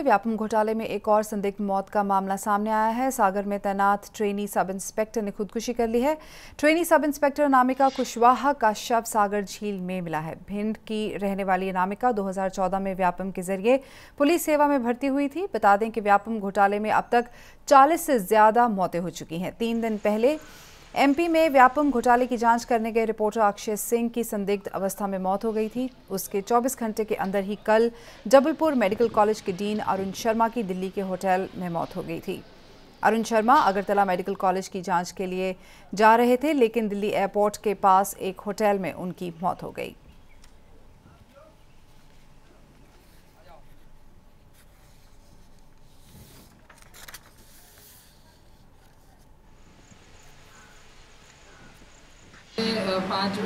व्यापम घोटाले में एक और संदिग्ध मौत का मामला सामने आया है। सागर में तैनात ट्रेनी सब इंस्पेक्टर ने खुदकुशी कर ली है। Trainee sub inspector Anamika Kushwaha का शव सागर झील में मिला है। भिंड की रहने वाली अनामिका 2014 में व्यापम के जरिए पुलिस सेवा में भर्ती हुई थी। बता दें कि व्यापम घोटाले में अब तक 40 से ज्यादा मौतें हो चुकी हैं। 3 दिन पहले एमपी में व्यापम घोटाले की जांच करने गए रिपोर्टर अक्षय सिंह की संदिग्ध अवस्था में मौत हो गई थी। उसके 24 घंटे के अंदर ही कल जबलपुर मेडिकल कॉलेज के डीन अरुण शर्मा की दिल्ली के होटल में मौत हो गई थी। अरुण शर्मा अगरतला मेडिकल कॉलेज की जांच के लिए जा रहे थे, लेकिन दिल्ली एयरपोर्ट के पास एक होटल में उनकी मौत हो गई। पाँच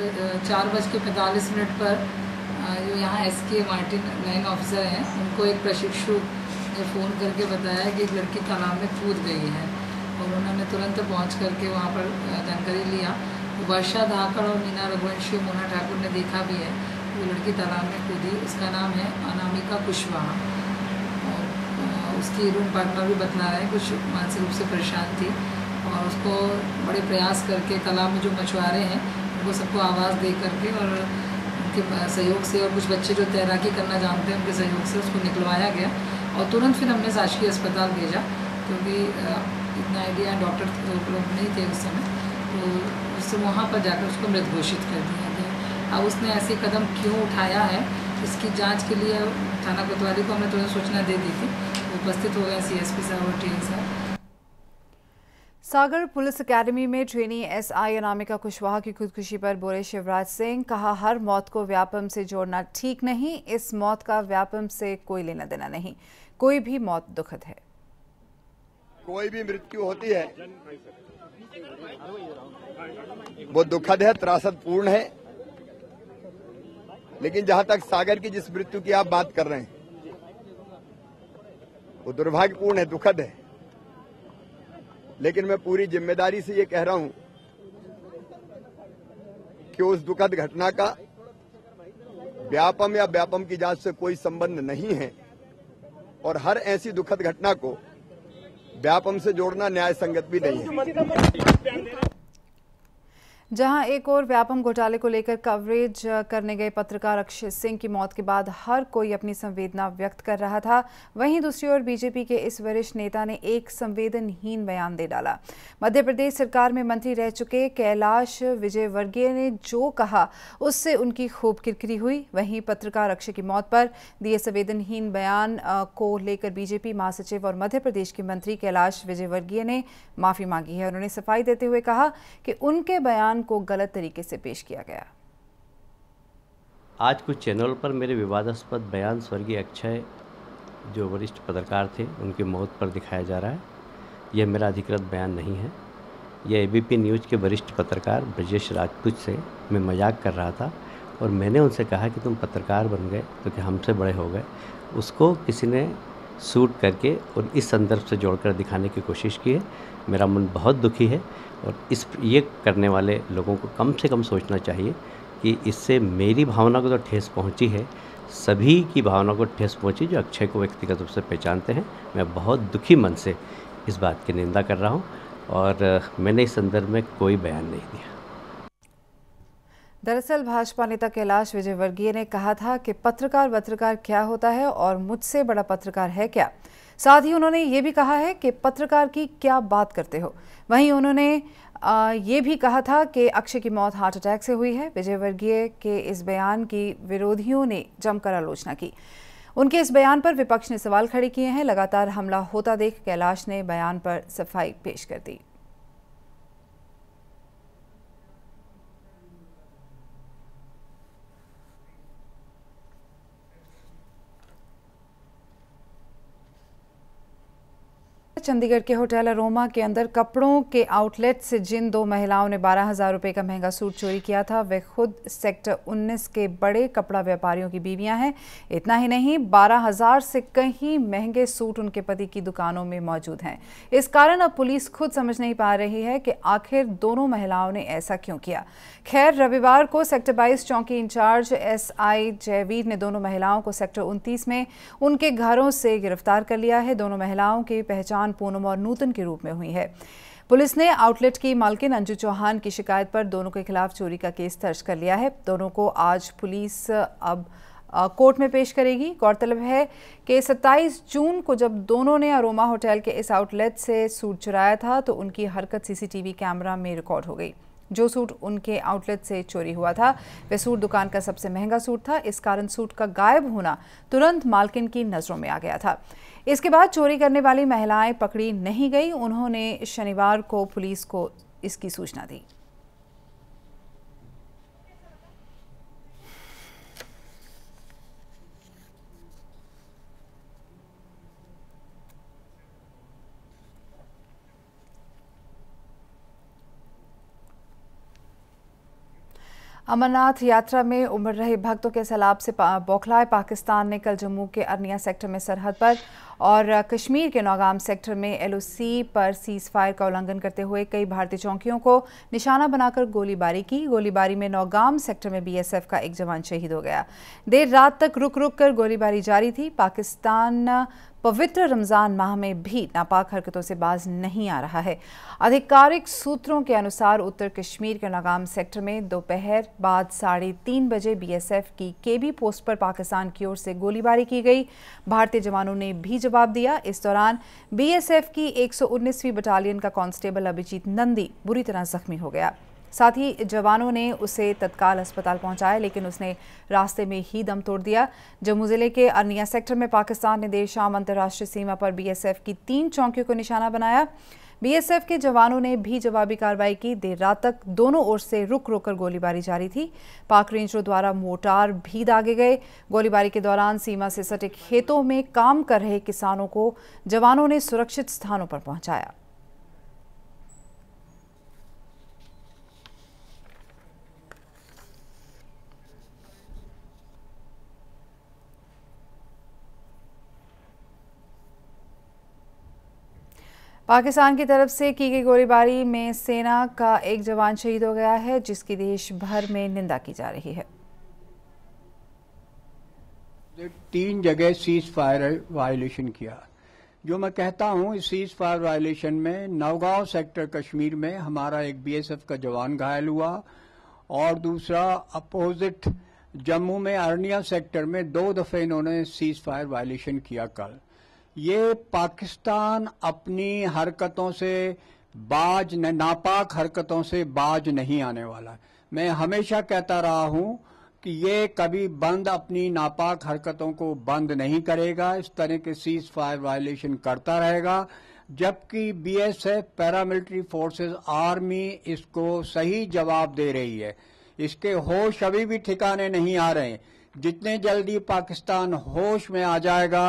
4:45 पर जो यहाँ एसके मार्टिन लाइन ऑफिसर हैं, उनको एक प्रशिक्षु ने फ़ोन करके बताया कि एक लड़की तालाब में कूद गई है और उन्होंने तुरंत पहुँच करके वहाँ पर जानकारी लिया। तो वर्षा धाकड़ और मीना रघुवंशी, मोना ठाकुर ने देखा भी है वो लड़की तालाब में कूदी। उसका नाम है अनामिका कुशवाहा और उसकी रूम पार्टनर भी बतला रहे हैं कुछ मानसिक रूप से परेशान थी और उसको बड़े प्रयास करके तालाब में जो मछुआरे हैं उनको सबको आवाज़ दे करके और उनके सहयोग से और कुछ बच्चे जो तैराकी करना जानते हैं उनके सहयोग से उसको निकलवाया गया और तुरंत फिर हमने शासकीय अस्पताल भेजा, क्योंकि इतना आइडिया डॉक्टर उपलब्ध नहीं थे उस समय। तो उससे वहाँ पर जाकर उसको मृत घोषित कर दिया गया। अब उसने ऐसे कदम क्यों उठाया है, इसकी जाँच के लिए थाना कोतवाली को हमने तुरंत सूचना दे दी थी। उपस्थित हो गए CSP साहब और टीआई साहब। सागर पुलिस अकेडमी में ट्रेनी एसआई अनामिका कुशवाहा की खुदकुशी पर बोले शिवराज सिंह। कहा, हर मौत को व्यापम से जोड़ना ठीक नहीं। इस मौत का व्यापम से कोई लेना देना नहीं। कोई भी मौत दुखद है। कोई भी मृत्यु होती है वो दुखद है, त्रासदपूर्ण है, लेकिन जहां तक सागर की जिस मृत्यु की आप बात कर रहे हैं वो दुर्भाग्यपूर्ण है, दुखद है। लेकिन मैं पूरी जिम्मेदारी से ये कह रहा हूं कि उस दुखद घटना का व्यापम या व्यापम की जांच से कोई संबंध नहीं है और हर ऐसी दुखद घटना को व्यापम से जोड़ना न्याय संगत भी नहीं है। जहां एक और व्यापम घोटाले को लेकर कवरेज करने गए पत्रकार अक्षय सिंह की मौत के बाद हर कोई अपनी संवेदना व्यक्त कर रहा था, वहीं दूसरी ओर बीजेपी के इस वरिष्ठ नेता ने एक संवेदनहीन बयान दे डाला। मध्य प्रदेश सरकार में मंत्री रह चुके कैलाश विजयवर्गीय ने जो कहा उससे उनकी खूब किरकिरी हुई। वहीं पत्रकार अक्षय की मौत पर दिए संवेदनहीन बयान को लेकर बीजेपी महासचिव और मध्य प्रदेश के मंत्री कैलाश विजयवर्गीय ने माफी मांगी है। उन्होंने सफाई देते हुए कहा कि उनके बयान को गलत तरीके से पेश किया गया। आज कुछ चैनल पर मेरे विवादास्पद बयान स्वर्गीय अक्षय जो वरिष्ठ पत्रकार थे उनकी मौत पर दिखाया जा रहा है। यह मेरा अधिकृत बयान नहीं है। यह ABP न्यूज़ के वरिष्ठ पत्रकार ब्रजेश राजपूत से मैं मजाक कर रहा था और मैंने उनसे कहा कि तुम पत्रकार बन गए तो क्या हमसे बड़े हो गए। उसको किसी ने शूट करके और इस संदर्भ से जोड़कर दिखाने की कोशिश की है। मेरा मन बहुत दुखी है और ये करने वाले लोगों को कम से कम सोचना चाहिए कि इससे मेरी भावना को तो ठेस पहुंची है, सभी की भावना को ठेस पहुंची जो अक्षय को व्यक्तिगत रूप से पहचानते हैं। मैं बहुत दुखी मन से इस बात की निंदा कर रहा हूं और मैंने इस संदर्भ में कोई बयान नहीं दिया। दरअसल भाजपा नेता कैलाश विजयवर्गीय ने कहा था कि पत्रकार क्या होता है और मुझसे बड़ा पत्रकार है क्या। साथ ही उन्होंने ये भी कहा है कि पत्रकार की क्या बात करते हो। वहीं उन्होंने ये भी कहा था कि अक्षय की मौत हार्ट अटैक से हुई है। विजयवर्गीय के इस बयान की विरोधियों ने जमकर आलोचना की। उनके इस बयान पर विपक्ष ने सवाल खड़े किए हैं। लगातार हमला होता देख कैलाश ने बयान पर सफाई पेश कर दी। चंडीगढ़ के होटल अरोमा के अंदर कपड़ों के आउटलेट से जिन 2 महिलाओं ने 12,000 रुपए का महंगा सूट चोरी किया था, वे खुद सेक्टर 19 के बड़े कपड़ा व्यापारियों की बीवियां हैं। इतना ही नहीं, 12,000 से कहीं महंगे सूट उनके पति की दुकानों में मौजूद हैं। इस कारण अब पुलिस खुद समझ नहीं पा रही है कि आखिर दोनों महिलाओं ने ऐसा क्यों किया। खैर, रविवार को सेक्टर 22 चौकी इंचार्ज SI जयवीर ने दोनों महिलाओं को सेक्टर 29 में उनके घरों से गिरफ्तार कर लिया है। दोनों महिलाओं की पहचान पूनम और नूतन के रूप में हुई है। पुलिस ने आउटलेट की मालकिन अंजू चौहान की शिकायत पर दोनों के खिलाफ चोरी का केस दर्ज कर लिया है। दोनों को आज पुलिस अब कोर्ट में पेश करेगी। गौरतलब है कि 27 जून को जब दोनों ने अरोमा होटल के इस आउटलेट से सूट चुराया था तो उनकी हरकत CCTV कैमरा में रिकॉर्ड हो गई। जो सूट उनके आउटलेट से चोरी हुआ था वह सूट दुकान का सबसे महंगा सूट था। इस कारण सूट का गायब होना तुरंत मालकिन की नजरों में आ गया था। इसके बाद चोरी करने वाली महिलाएं पकड़ी नहीं गई। उन्होंने शनिवार को पुलिस को इसकी सूचना दी। अमरनाथ यात्रा में उमड़ रहे भक्तों के सैलाब से बौखलाए पाकिस्तान ने कल जम्मू के अरनिया सेक्टर में सरहद पर और कश्मीर के नौगाम सेक्टर में LOC पर सीज फायर का उल्लंघन करते हुए कई भारतीय चौकियों को निशाना बनाकर गोलीबारी की। गोलीबारी में नौगाम सेक्टर में BSF का एक जवान शहीद हो गया। देर रात तक रुक रुक कर गोलीबारी जारी थी। पाकिस्तान पवित्र रमज़ान माह में भी नापाक हरकतों से बाज नहीं आ रहा है। आधिकारिक सूत्रों के अनुसार उत्तर कश्मीर के नौगाम सेक्टर में दोपहर बाद 3:30 बजे BSF की KB पोस्ट पर पाकिस्तान की ओर से गोलीबारी की गई। भारतीय जवानों ने भी जवाब दिया। इस दौरान BSF की 119वीं बटालियन का कांस्टेबल अभिजीत नंदी बुरी तरह जख्मी हो गया। साथ ही जवानों ने उसे तत्काल अस्पताल पहुंचाया, लेकिन उसने रास्ते में ही दम तोड़ दिया। जम्मू जिले के अरनिया सेक्टर में पाकिस्तान ने देर शाम अंतर्राष्ट्रीय सीमा पर BSF की 3 चौकियों को निशाना बनाया। BSF के जवानों ने भी जवाबी कार्रवाई की। देर रात तक दोनों ओर से रुक रुक कर गोलीबारी जारी थी। पाक रेंजरों द्वारा मोर्टार भी दागे गए। गोलीबारी के दौरान सीमा से सटे खेतों में काम कर रहे किसानों को जवानों ने सुरक्षित स्थानों पर पहुंचाया। पाकिस्तान की तरफ से की गई गोलीबारी में सेना का एक जवान शहीद हो गया है, जिसकी देश भर में निंदा की जा रही है। 3 जगह सीज फायर वायलेशन किया। जो मैं कहता हूं, इस सीज फायर वायलेशन में नौगांव सेक्टर कश्मीर में हमारा एक BSF का जवान घायल हुआ और दूसरा अपोजिट जम्मू में अरनिया सेक्टर में 2 दफे इन्होंने सीज फायर वायलेशन किया। कल ये पाकिस्तान अपनी हरकतों से नापाक हरकतों से बाज नहीं आने वाला। मैं हमेशा कहता रहा हूं कि ये कभी अपनी नापाक हरकतों को बंद नहीं करेगा। इस तरह के सीज फायर वायलेशन करता रहेगा, जबकि BSF पैरामिलिट्री फोर्सेस आर्मी इसको सही जवाब दे रही है। इसके होश अभी भी ठिकाने नहीं आ रहे। जितने जल्दी पाकिस्तान होश में आ जाएगा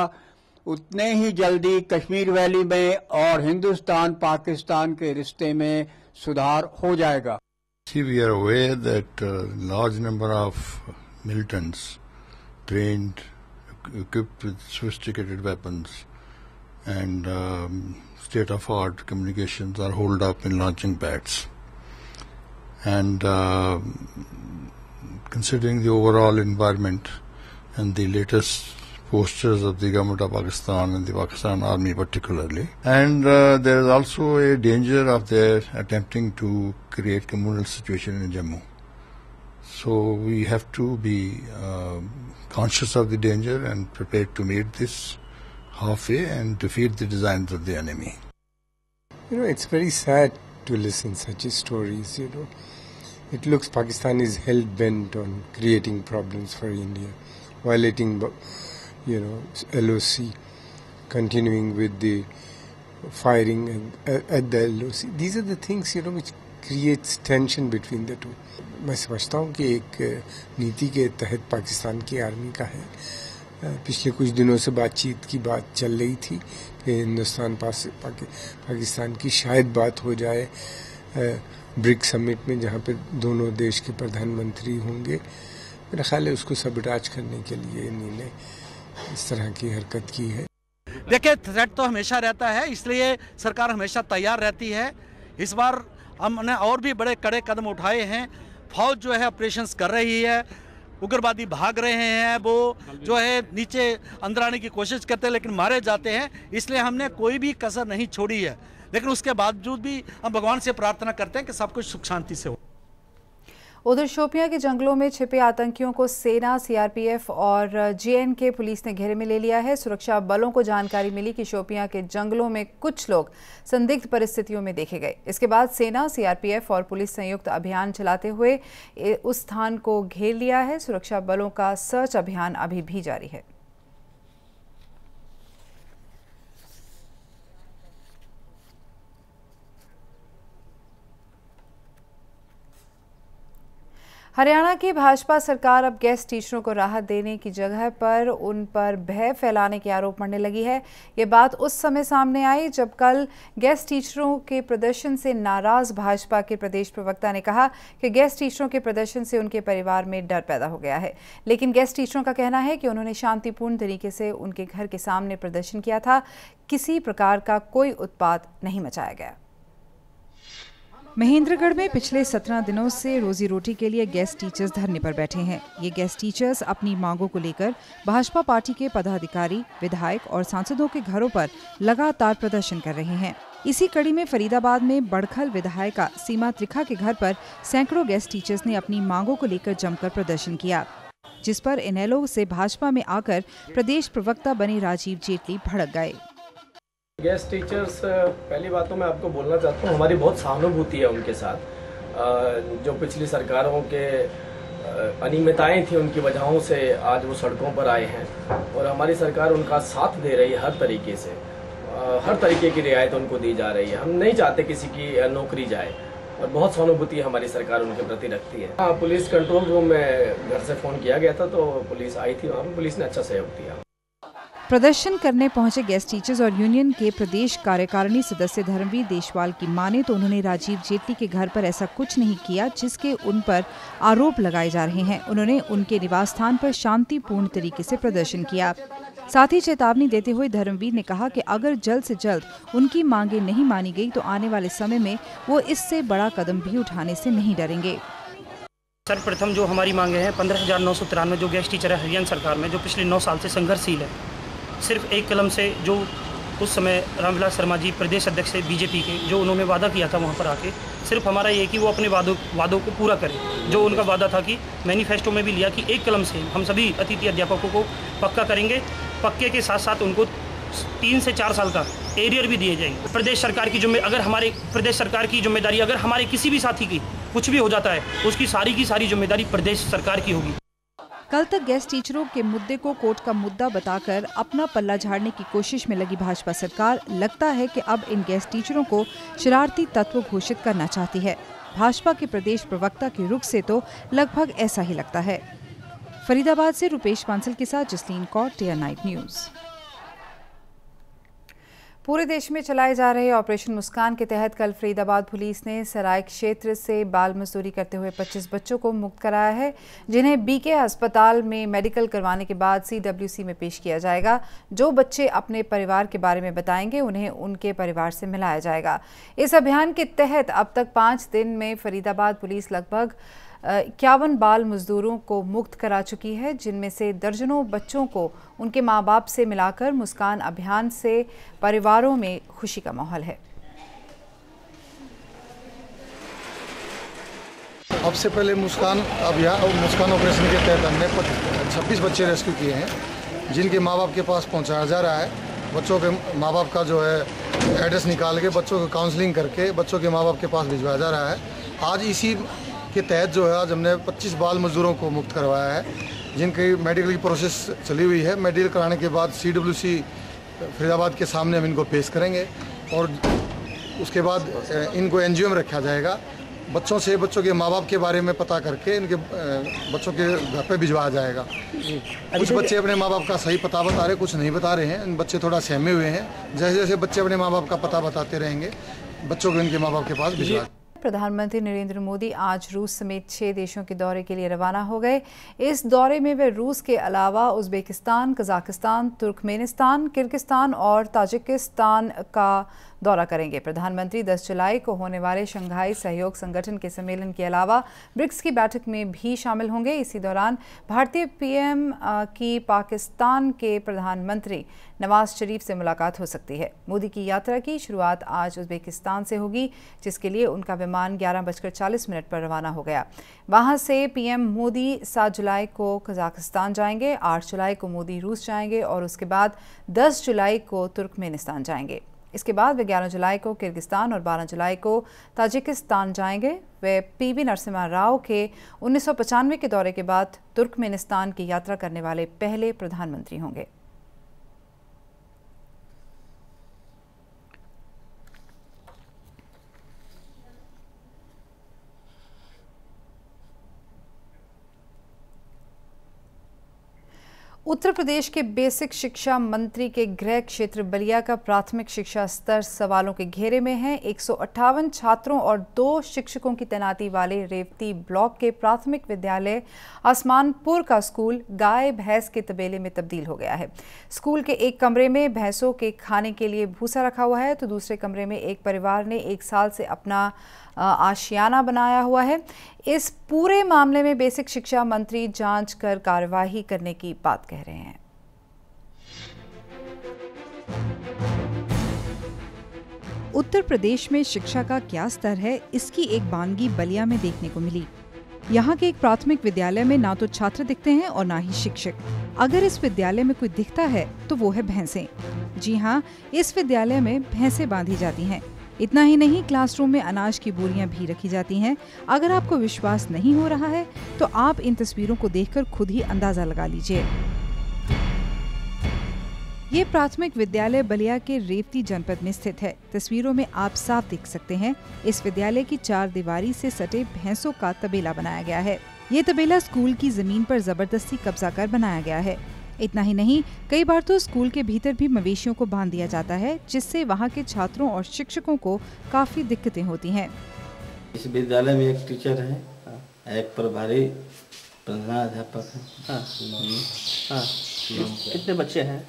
उतने ही जल्दी कश्मीर वैली में और हिंदुस्तान पाकिस्तान के रिश्ते में सुधार हो जाएगा। See, we are aware that large number of militants trained, equipped with sophisticated weapons and state-of-art communications are holed up in launching pads. And considering the overall environment and the latest postures of the government of Pakistan and the Pakistan Army particularly. And there is also a danger of their attempting to create communal situation in Jammu. So we have to be conscious of the danger and prepared to meet this halfway and defeat the designs of the enemy. You know, it's very sad to listen such stories, you know. It looks Pakistan is hell-bent on creating problems for India, violating LOC, continuing with the firing at the LOC. These are the things, you know, which creates tension between the two. मैं समझता हूँ कि एक नीति के तहत पाकिस्तान की army का है पिछले कुछ दिनों से बातचीत की बात चल रही थी कि हिंदुस्तान पाकिस्तान की शायद बात हो जाए ब्रिक समिट में, जहाँ पे दोनों देश के प्रधानमंत्री होंगे। मेरा ख्याल है उसको सबटाच करने के लिए इन्होंने इस तरह की हरकत की है। देखिए, थ्रेट तो हमेशा रहता है, इसलिए सरकार हमेशा तैयार रहती है। इस बार हमने और भी बड़े कड़े कदम उठाए हैं। फौज जो है ऑपरेशंस कर रही है, उग्रवादी भाग रहे हैं, वो जो है नीचे अंदर आने की कोशिश करते हैं लेकिन मारे जाते हैं। इसलिए हमने कोई भी कसर नहीं छोड़ी है, लेकिन उसके बावजूद भी हम भगवान से प्रार्थना करते हैं कि सब कुछ सुख शांति से हो। उधर शोपियां के जंगलों में छिपे आतंकियों को सेना, सीआरपीएफ और जेएनके पुलिस ने घेरे में ले लिया है। सुरक्षा बलों को जानकारी मिली कि शोपियां के जंगलों में कुछ लोग संदिग्ध परिस्थितियों में देखे गए। इसके बाद सेना, सीआरपीएफ और पुलिस संयुक्त अभियान चलाते हुए उस स्थान को घेर लिया है। सुरक्षा बलों का सर्च अभियान अभी भी जारी है। हरियाणा की भाजपा सरकार अब गेस्ट टीचरों को राहत देने की जगह पर उन पर भय फैलाने के आरोप मढ़ने लगी है। ये बात उस समय सामने आई जब कल गेस्ट टीचरों के प्रदर्शन से नाराज भाजपा के प्रदेश प्रवक्ता ने कहा कि गेस्ट टीचरों के प्रदर्शन से उनके परिवार में डर पैदा हो गया है। लेकिन गेस्ट टीचरों का कहना है कि उन्होंने शांतिपूर्ण तरीके से उनके घर के सामने प्रदर्शन किया था, किसी प्रकार का कोई उत्पात नहीं मचाया गया। महेंद्रगढ़ में पिछले 17 दिनों से रोजी रोटी के लिए गेस्ट टीचर्स धरने पर बैठे हैं। ये गेस्ट टीचर्स अपनी मांगों को लेकर भाजपा पार्टी के पदाधिकारी, विधायक और सांसदों के घरों पर लगातार प्रदर्शन कर रहे हैं। इसी कड़ी में फरीदाबाद में बड़खल विधायिका सीमा त्रिखा के घर पर सैकड़ों गेस्ट टीचर्स ने अपनी मांगों को लेकर जमकर प्रदर्शन किया, जिस पर इनेलो से भाजपा में आकर प्रदेश प्रवक्ता बने राजीव जेटली भड़क गए। गेस्ट टीचर्स, पहली बात तो मैं आपको बोलना चाहता हूँ, हमारी बहुत सहानुभूति है उनके साथ। जो पिछली सरकारों के अनियमितताएं थी, उनकी वजहों से आज वो सड़कों पर आए हैं और हमारी सरकार उनका साथ दे रही है। हर तरीके से हर तरीके की रियायत उनको दी जा रही है। हम नहीं चाहते किसी की नौकरी जाए और बहुत सहानुभूति हमारी सरकार उनके प्रति रखती है। हाँ, पुलिस कंट्रोल रूम में घर से फोन किया गया था तो पुलिस आई थी, वहाँ पर पुलिस ने अच्छा सहयोग दिया। प्रदर्शन करने पहुंचे गेस्ट टीचर्स और यूनियन के प्रदेश कार्यकारिणी सदस्य धर्मवीर देशवाल की माने तो उन्होंने राजीव जेटली के घर पर ऐसा कुछ नहीं किया जिसके उन पर आरोप लगाए जा रहे हैं। उन्होंने उनके निवास स्थान पर शांतिपूर्ण तरीके से प्रदर्शन किया। साथ ही चेतावनी देते हुए धर्मवीर ने कहा कि अगर जल्द से जल्द उनकी मांगे नहीं मानी गई तो आने वाले समय में वो इससे बड़ा कदम भी उठाने से नहीं डरेंगे। सर्वप्रथम जो हमारी मांगे हैं 15,993 जो गेस्ट टीचर है हरियाणा सरकार में, जो पिछले 9 साल से संघर्षशील है, सिर्फ एक कलम से जो उस समय रामविलास शर्मा जी प्रदेश अध्यक्ष है बीजेपी के, जो उन्होंने वादा किया था वहाँ पर आके, सिर्फ हमारा ये कि वो अपने वादों को पूरा करें। जो उनका वादा था कि मैनिफेस्टो में भी लिया कि एक कलम से हम सभी अतिथि अध्यापकों को पक्का करेंगे, पक्के के साथ साथ उनको 3 से 4 साल का एरियर भी दिए जाएंगे। प्रदेश सरकार की अगर हमारे प्रदेश सरकार की जिम्मेदारी, अगर हमारे किसी भी साथी की कुछ भी हो जाता है, उसकी सारी की सारी जिम्मेदारी प्रदेश सरकार की होगी। कल तक गेस्ट टीचरों के मुद्दे को कोर्ट का मुद्दा बताकर अपना पल्ला झाड़ने की कोशिश में लगी भाजपा सरकार लगता है कि अब इन गेस्ट टीचरों को शरारती तत्व घोषित करना चाहती है। भाजपा के प्रदेश प्रवक्ता के रुख से तो लगभग ऐसा ही लगता है। फरीदाबाद से रुपेश बांसल के साथ जसलीन कौर, टीआर 9 न्यूज़। पूरे देश में चलाए जा रहे ऑपरेशन मुस्कान के तहत कल फरीदाबाद पुलिस ने सराय क्षेत्र से बाल मजदूरी करते हुए 25 बच्चों को मुक्त कराया है, जिन्हें बीके अस्पताल में मेडिकल करवाने के बाद सीडब्ल्यूसी में पेश किया जाएगा। जो बच्चे अपने परिवार के बारे में बताएंगे उन्हें उनके परिवार से मिलाया जाएगा। इस अभियान के तहत अब तक 5 दिन में फरीदाबाद पुलिस लगभग 51 बाल मजदूरों को मुक्त करा चुकी है, जिनमें से दर्जनों बच्चों को उनके मां बाप से मिलाकर मुस्कान अभियान से परिवारों में खुशी का माहौल है। अब से पहले मुस्कान अभियान और मुस्कान ऑपरेशन के तहत हमने 26 बच्चे रेस्क्यू किए हैं, जिनके माँ बाप के पास पहुँचाया जा रहा है। बच्चों के माँ बाप का जो है एड्रेस निकाल के बच्चों को काउंसलिंग करके बच्चों के माँ बाप के पास भिजवाया जा रहा है। आज इसी के तहत जो है आज हमने 25 बाल मजदूरों को मुक्त करवाया है, जिनकी मेडिकल की प्रोसेस चली हुई है। मेडिकल कराने के बाद सीडब्ल्यूसी फरीदाबाद के सामने हम इनको पेश करेंगे और उसके बाद इनको एनजीओ में रखा जाएगा बच्चों से बच्चों के माँ बाप के बारे में पता करके इनके बच्चों के घर पे भिजवाया जाएगा। कुछ बच्चे अपने माँ बाप का सही पता बता रहे, कुछ नहीं बता रहे हैं। बच्चे थोड़ा सहमे हुए हैं। जैसे जैसे बच्चे अपने माँ बाप का पता बताते रहेंगे, बच्चों को इनके माँ बाप के पास भिजवा। प्रधानमंत्री नरेंद्र मोदी आज रूस समेत 6 देशों के दौरे के लिए रवाना हो गए। इस दौरे में वे रूस के अलावा उज़्बेकिस्तान, कजाकिस्तान, तुर्कमेनिस्तान, किर्गिस्तान और ताजिकिस्तान का दौरा करेंगे। प्रधानमंत्री 10 जुलाई को होने वाले शंघाई सहयोग संगठन के सम्मेलन के अलावा ब्रिक्स की बैठक में भी शामिल होंगे। इसी दौरान भारतीय पीएम की पाकिस्तान के प्रधानमंत्री नवाज शरीफ से मुलाकात हो सकती है। मोदी की यात्रा की शुरुआत आज उज़्बेकिस्तान से होगी, जिसके लिए उनका विमान 11:40 पर रवाना हो गया। वहां से पीएम मोदी 7 जुलाई को कजाकिस्तान जाएंगे, 8 जुलाई को मोदी रूस जाएंगे और उसके बाद 10 जुलाई को तुर्कमेनिस्तान जाएंगे। इसके बाद वे 11 जुलाई को किर्गिस्तान और 12 जुलाई को ताजिकिस्तान जाएंगे। वे पीवी नरसिम्हा राव के 1995 के दौरे के बाद तुर्कमेनिस्तान की यात्रा करने वाले पहले प्रधानमंत्री होंगे। उत्तर प्रदेश के बेसिक शिक्षा मंत्री के गृह क्षेत्र बलिया का प्राथमिक शिक्षा स्तर सवालों के घेरे में है। 158 छात्रों और 2 शिक्षकों की तैनाती वाले रेवती ब्लॉक के प्राथमिक विद्यालय आसमानपुर का स्कूल गाय भैंस के तबेले में तब्दील हो गया है। स्कूल के एक कमरे में भैंसों के खाने के लिए भूसा रखा हुआ है, तो दूसरे कमरे में एक परिवार ने 1 साल से अपना आशियाना बनाया हुआ है। इस पूरे मामले में बेसिक शिक्षा मंत्री जांच कर कार्यवाही करने की बात कह रहे हैं। उत्तर प्रदेश में शिक्षा का क्या स्तर है, इसकी एक बानगी बलिया में देखने को मिली। यहाँ के एक प्राथमिक विद्यालय में ना तो छात्र दिखते हैं और ना ही शिक्षक। अगर इस विद्यालय में कोई दिखता है तो वो है भैंसें। जी हाँ, इस विद्यालय में भैंसें बांधी जाती हैं। इतना ही नहीं, क्लासरूम में अनाज की बोरियां भी रखी जाती हैं। अगर आपको विश्वास नहीं हो रहा है तो आप इन तस्वीरों को देखकर खुद ही अंदाजा लगा लीजिए। ये प्राथमिक विद्यालय बलिया के रेवती जनपद में स्थित है। तस्वीरों में आप साफ देख सकते हैं, इस विद्यालय की 4 दीवारी से सटे भैंसों का तबेला बनाया गया है। ये तबेला स्कूल की जमीन पर जबरदस्ती कब्जा कर बनाया गया है। इतना ही नहीं, कई बार तो स्कूल के भीतर भी मवेशियों को बांध दिया जाता है, जिससे वहाँ के छात्रों और शिक्षकों को काफी दिक्कतें होती हैं। इस विद्यालय में एक टीचर है, एक प्रभारी प्रधानाध्यापक है। कितने बच्चे हैं?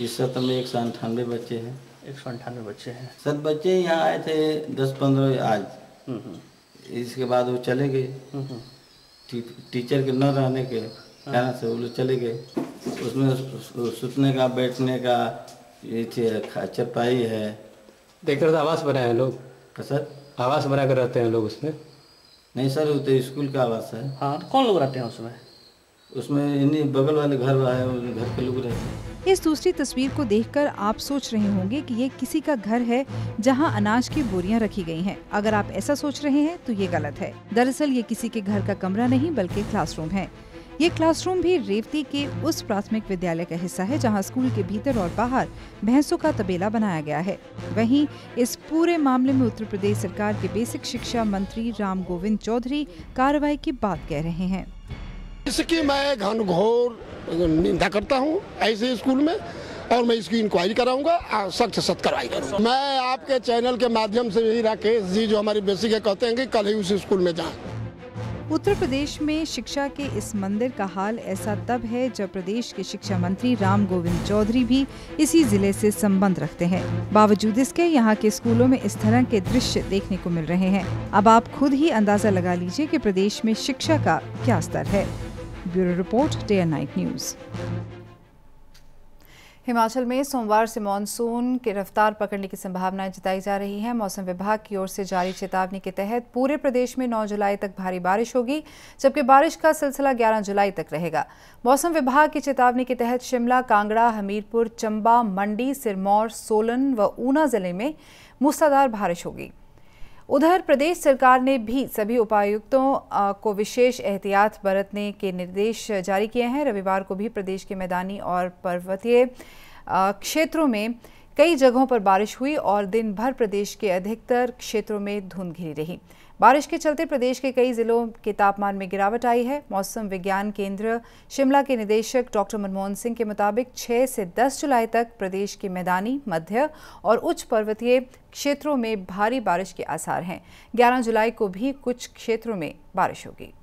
इस सत्र में 198 बच्चे हैं। 198 बच्चे हैं। सब बच्चे यहाँ आए थे 10-15 आज। इसके बाद वो चले गए। टीचर के न रहने के कारण से वो लोग चले गए। उसमें सुतने का, बैठने का, ये चरपाई है। देख रहे थे आवास बनाए हैं लोग। सर आवास बना कर रहते हैं लोग उसमें? नहीं सर, वो तो स्कूल का आवास है। हाँ, कौन लोग रहते हैं उसमें? उसमें इन्हीं बगल वाले घर है, घर के लोग रहते हैं। इस दूसरी तस्वीर को देखकर आप सोच रहे होंगे कि ये किसी का घर है जहां अनाज की बोरियां रखी गई हैं। अगर आप ऐसा सोच रहे हैं तो ये गलत है। दरअसल ये किसी के घर का कमरा नहीं बल्कि क्लासरूम है। ये क्लासरूम भी रेवती के उस प्राथमिक विद्यालय का हिस्सा है जहां स्कूल के भीतर और बाहर भैंसों का तबेला बनाया गया है। वहीं इस पूरे मामले में उत्तर प्रदेश सरकार के बेसिक शिक्षा मंत्री राम गोविंद चौधरी कार्रवाई की बात कह रहे हैं। इसकी मैं घनघोर निंदा करता हूँ ऐसे स्कूल में, और मैं इसकी इंक्वायरी कराऊंगा, सख्त से सख्त कार्रवाई करूंगा। मैं आपके चैनल के माध्यम से यही राकेश जी जो हमारी बेसिक है कहते हैं कि कल ही उस स्कूल में जाएं। उत्तर प्रदेश में शिक्षा के इस मंदिर का हाल ऐसा तब है जब प्रदेश के शिक्षा मंत्री राम गोविंद चौधरी भी इसी जिले से संबंध रखते हैं। बावजूद इसके यहाँ के स्कूलों में इस तरह के दृश्य देखने को मिल रहे हैं। अब आप खुद ही अंदाजा लगा लीजिए कि प्रदेश में शिक्षा का क्या स्तर है। Bureau report, day and night news. Himachal में सोमवार से मानसून की रफ्तार पकड़ने की संभावनाएं जताई जा रही हैं। मौसम विभाग की ओर से जारी चेतावनी के तहत पूरे प्रदेश में 9 जुलाई तक भारी बारिश होगी, जबकि बारिश का सिलसिला 11 जुलाई तक रहेगा। मौसम विभाग की चेतावनी के तहत शिमला, कांगड़ा, हमीरपुर, चंबा, मंडी, सिरमौर, सोलन व ऊना जिले में मूसलाधार बारिश होगी। उधर प्रदेश सरकार ने भी सभी उपायुक्तों को विशेष एहतियात बरतने के निर्देश जारी किए हैं। रविवार को भी प्रदेश के मैदानी और पर्वतीय क्षेत्रों में कई जगहों पर बारिश हुई और दिन भर प्रदेश के अधिकतर क्षेत्रों में धुंध घिरी रही। बारिश के चलते प्रदेश के कई जिलों के तापमान में गिरावट आई है। मौसम विज्ञान केंद्र शिमला के निदेशक डॉक्टर मनमोहन सिंह के मुताबिक 6 से 10 जुलाई तक प्रदेश के मैदानी, मध्य और उच्च पर्वतीय क्षेत्रों में भारी बारिश के आसार हैं। 11 जुलाई को भी कुछ क्षेत्रों में बारिश होगी।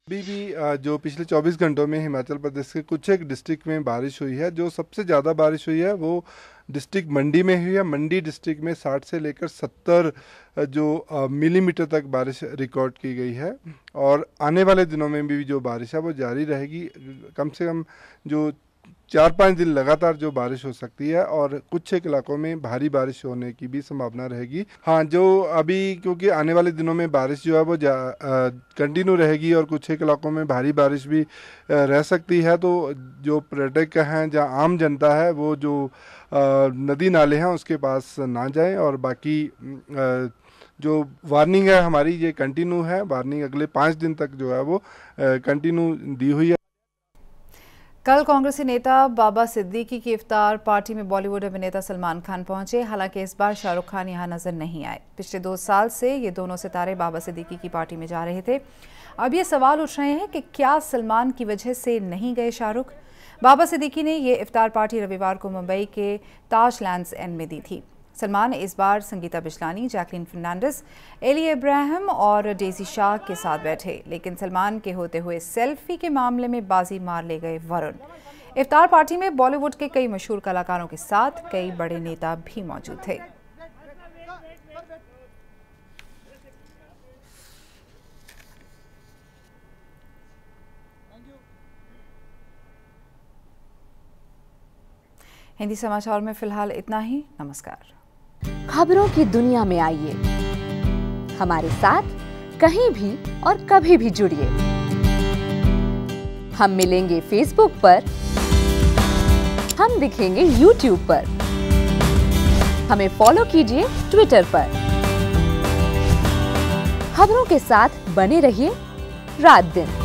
अभी भी जो पिछले 24 घंटों में हिमाचल प्रदेश के कुछ एक डिस्ट्रिक्ट में बारिश हुई है। जो सबसे ज़्यादा बारिश हुई है वो डिस्ट्रिक्ट मंडी में हुई है। मंडी डिस्ट्रिक्ट में 60 से लेकर 70 जो मिलीमीटर तक बारिश रिकॉर्ड की गई है और आने वाले दिनों में भी जो बारिश है वो जारी रहेगी। कम से कम जो 4-5 दिन लगातार जो बारिश हो सकती है और कुछ एक इलाकों में भारी बारिश होने की भी संभावना रहेगी। हाँ, जो अभी क्योंकि आने वाले दिनों में बारिश जो है वो कंटिन्यू रहेगी और कुछ एक इलाकों में भारी बारिश भी रह सकती है, तो जो पर्यटक हैं, जहाँ आम जनता है, वो जो नदी नाले हैं उसके पास ना जाएं। और बाकी जो वार्निंग है हमारी ये कंटिन्यू है। वार्निंग अगले 5 दिन तक जो है वो कंटिन्यू दी हुई है। कल कांग्रेसी नेता बाबा सिद्दीकी की इफ्तार पार्टी में बॉलीवुड अभिनेता सलमान खान पहुंचे। हालांकि इस बार शाहरुख खान यहां नजर नहीं आए। पिछले 2 साल से ये दोनों सितारे बाबा सिद्दीकी की पार्टी में जा रहे थे। अब ये सवाल उठ रहे हैं कि क्या सलमान की वजह से नहीं गए शाहरुख। बाबा सिद्दीकी ने ये इफ्तार पार्टी रविवार को मुंबई के ताज लैंड्स एंड में दी थी। सलमान इस बार संगीता बिजलानी, जैकलीन फर्नांडिस, एली इब्राहिम और डेजी शाह के साथ बैठे, लेकिन सलमान के होते हुए सेल्फी के मामले में बाजी मार ले गए वरुण। इफ्तार पार्टी में बॉलीवुड के कई मशहूर कलाकारों के साथ कई बड़े नेता भी मौजूद थे। हिंदी समाचार में फिलहाल इतना ही। नमस्कार। खबरों की दुनिया में आइए, हमारे साथ कहीं भी और कभी भी जुड़िए। हम मिलेंगे फेसबुक पर, हम दिखेंगे यूट्यूब पर, हमें फॉलो कीजिए ट्विटर पर। खबरों के साथ बने रहिए रात दिन।